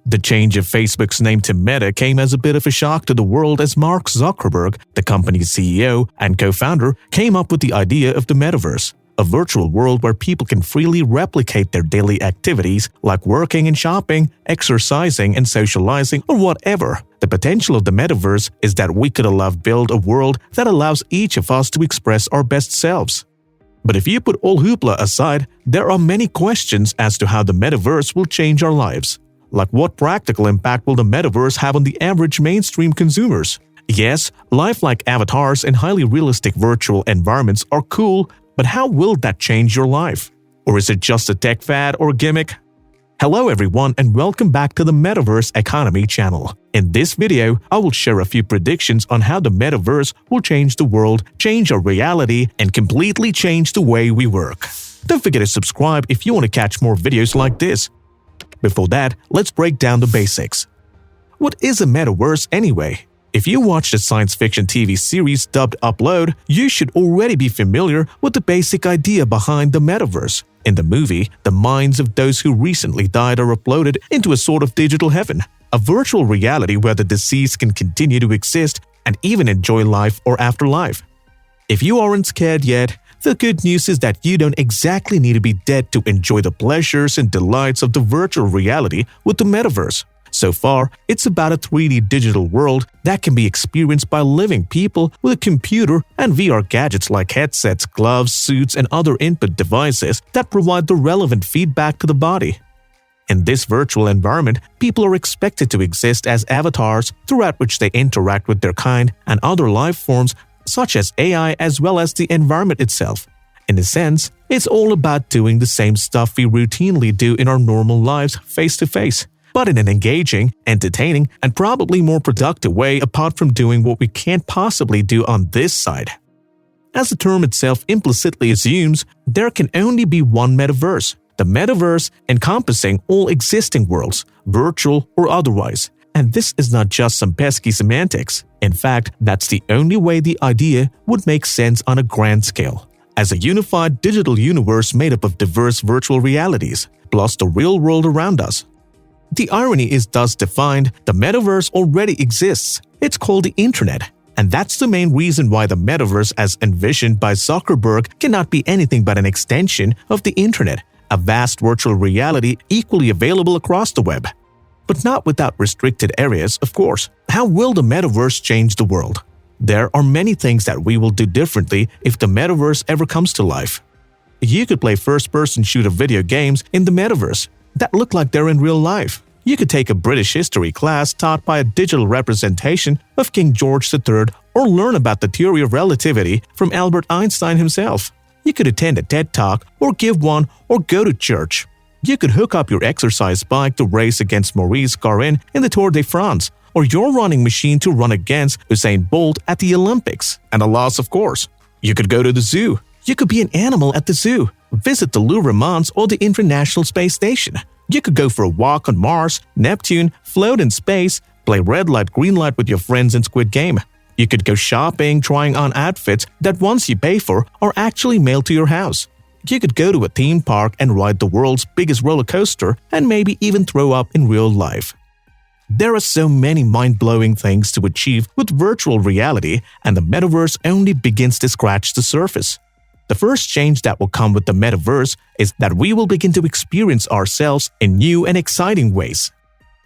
The change of Facebook's name to Meta came as a bit of a shock to the world as Mark Zuckerberg, the company's CEO and co-founder, came up with the idea of the Metaverse, a virtual world where people can freely replicate their daily activities like working and shopping, exercising and socializing, or whatever. The potential of the Metaverse is that we could build a world that allows each of us to express our best selves. But if you put all hoopla aside, there are many questions as to how the Metaverse will change our lives. Like, what practical impact will the Metaverse have on the average mainstream consumers? Yes, lifelike avatars and highly realistic virtual environments are cool, but how will that change your life? Or is it just a tech fad or gimmick? Hello everyone and welcome back to the Metaverse Economy channel. In this video, I will share a few predictions on how the Metaverse will change the world, change our reality, and completely change the way we work. Don't forget to subscribe if you want to catch more videos like this. Before that, let's break down the basics. What is a Metaverse anyway? If you watched the science fiction TV series dubbed Upload, you should already be familiar with the basic idea behind the Metaverse. In the movie, the minds of those who recently died are uploaded into a sort of digital heaven, a virtual reality where the deceased can continue to exist and even enjoy life or afterlife. If you aren't scared yet, the good news is that you don't exactly need to be dead to enjoy the pleasures and delights of the virtual reality with the Metaverse. So far, it's about a 3D digital world that can be experienced by living people with a computer and VR gadgets like headsets, gloves, suits, and other input devices that provide the relevant feedback to the body. In this virtual environment, people are expected to exist as avatars throughout which they interact with their kind and other life forms such as AI as well as the environment itself. In a sense, it's all about doing the same stuff we routinely do in our normal lives face-to-face, but in an engaging, entertaining, and probably more productive way apart from doing what we can't possibly do on this side. As the term itself implicitly assumes, there can only be one metaverse, the metaverse encompassing all existing worlds, virtual or otherwise. And this is not just some pesky semantics. In fact, that's the only way the idea would make sense on a grand scale, as a unified digital universe made up of diverse virtual realities, plus the real world around us. The irony is thus defined, the metaverse already exists. It's called the internet. And that's the main reason why the metaverse as envisioned by Zuckerberg cannot be anything but an extension of the internet, a vast virtual reality equally available across the web. But not without restricted areas, of course. How will the metaverse change the world? There are many things that we will do differently if the metaverse ever comes to life. You could play first-person shooter video games in the metaverse that look like they're in real life. You could take a British history class taught by a digital representation of King George III or learn about the theory of relativity from Albert Einstein himself. You could attend a TED Talk or give one or go to church. You could hook up your exercise bike to race against Maurice Garin in the Tour de France, or your running machine to run against Usain Bolt at the Olympics, and alas, of course. You could go to the zoo. You could be an animal at the zoo, visit the Louvre Mons or the International Space Station. You could go for a walk on Mars, Neptune, float in space, play red light, green light with your friends in Squid Game. You could go shopping, trying on outfits that once you pay for are actually mailed to your house. You could go to a theme park and ride the world's biggest roller coaster and maybe even throw up in real life. There are so many mind-blowing things to achieve with virtual reality, and the metaverse only begins to scratch the surface. The first change that will come with the metaverse is that we will begin to experience ourselves in new and exciting ways.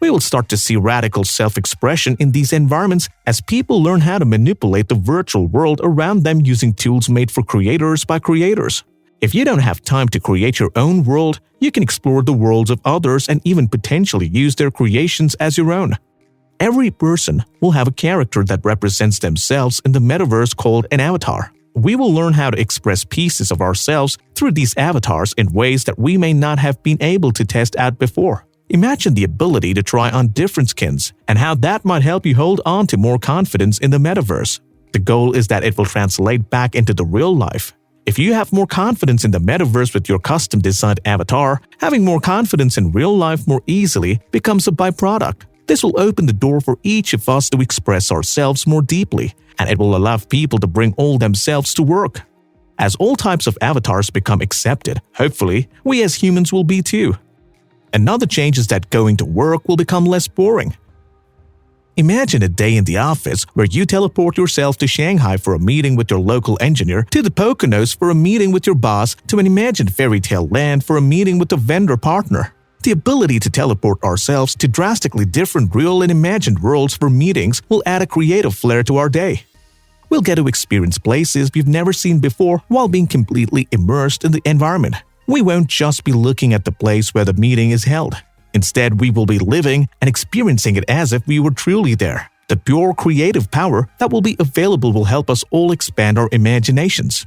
We will start to see radical self-expression in these environments as people learn how to manipulate the virtual world around them using tools made for creators by creators. If you don't have time to create your own world, you can explore the worlds of others and even potentially use their creations as your own. Every person will have a character that represents themselves in the metaverse called an avatar. We will learn how to express pieces of ourselves through these avatars in ways that we may not have been able to test out before. Imagine the ability to try on different skins and how that might help you hold on to more confidence in the metaverse. The goal is that it will translate back into the real life. If you have more confidence in the metaverse with your custom-designed avatar, having more confidence in real life more easily becomes a byproduct. This will open the door for each of us to express ourselves more deeply, and it will allow people to bring all themselves to work. As all types of avatars become accepted, hopefully, we as humans will be too. Another change is that going to work will become less boring. Imagine a day in the office where you teleport yourself to Shanghai for a meeting with your local engineer, to the Poconos for a meeting with your boss, to an imagined fairy tale land for a meeting with a vendor partner. The ability to teleport ourselves to drastically different real and imagined worlds for meetings will add a creative flair to our day. We'll get to experience places we've never seen before while being completely immersed in the environment. We won't just be looking at the place where the meeting is held. Instead, we will be living and experiencing it as if we were truly there. The pure creative power that will be available will help us all expand our imaginations.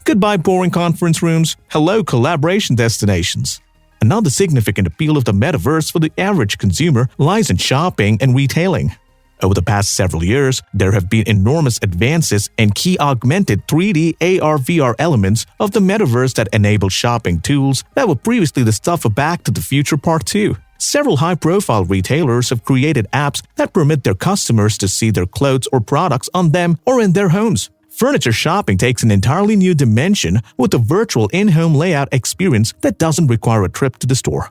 Goodbye, boring conference rooms. Hello, collaboration destinations. Another significant appeal of the metaverse for the average consumer lies in shopping and retailing. Over the past several years, there have been enormous advances in key augmented 3D AR/VR elements of the metaverse that enable shopping tools that were previously the stuff of Back to the Future Part 2. Several high-profile retailers have created apps that permit their customers to see their clothes or products on them or in their homes. Furniture shopping takes an entirely new dimension with a virtual in-home layout experience that doesn't require a trip to the store.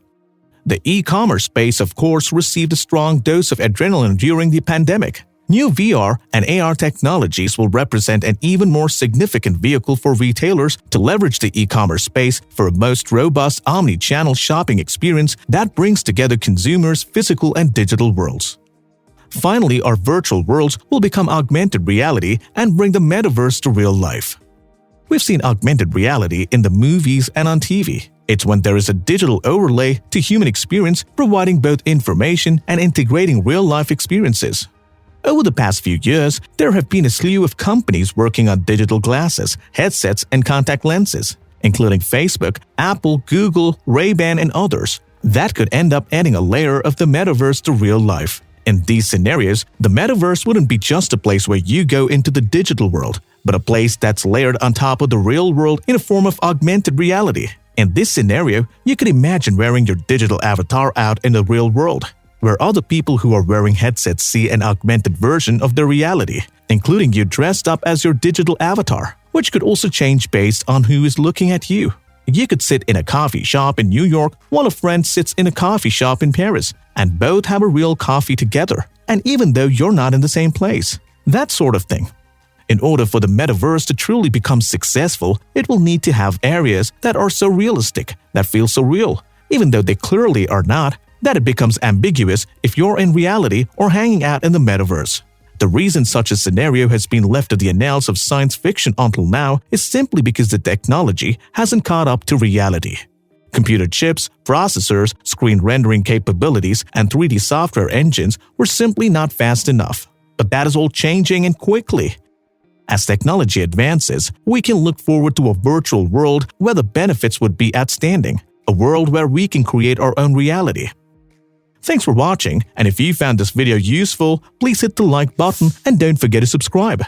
The e-commerce space, of course, received a strong dose of adrenaline during the pandemic. New VR and AR technologies will represent an even more significant vehicle for retailers to leverage the e-commerce space for a most robust omni-channel shopping experience that brings together consumers' physical and digital worlds. Finally, our virtual worlds will become augmented reality and bring the metaverse to real life. We've seen augmented reality in the movies and on TV. It's when there is a digital overlay to human experience, providing both information and integrating real-life experiences. Over the past few years, there have been a slew of companies working on digital glasses, headsets, and contact lenses, including Facebook, Apple, Google, Ray-Ban, and others, that could end up adding a layer of the metaverse to real life. In these scenarios, the metaverse wouldn't be just a place where you go into the digital world, but a place that's layered on top of the real world in a form of augmented reality. In this scenario, you could imagine wearing your digital avatar out in the real world, where other people who are wearing headsets see an augmented version of their reality, including you dressed up as your digital avatar, which could also change based on who is looking at you. You could sit in a coffee shop in New York while a friend sits in a coffee shop in Paris, and both have a real coffee together, and even though you're not in the same place. That sort of thing. In order for the metaverse to truly become successful, it will need to have areas that are so realistic, that feel so real, even though they clearly are not, that it becomes ambiguous if you're in reality or hanging out in the metaverse. The reason such a scenario has been left to the annals of science fiction until now is simply because the technology hasn't caught up to reality. Computer chips, processors, screen rendering capabilities, and 3D software engines were simply not fast enough. But that is all changing, and quickly. As technology advances, we can look forward to a virtual world where the benefits would be outstanding, a world where we can create our own reality. Thanks for watching, and if you found this video useful, please hit the like button and don't forget to subscribe.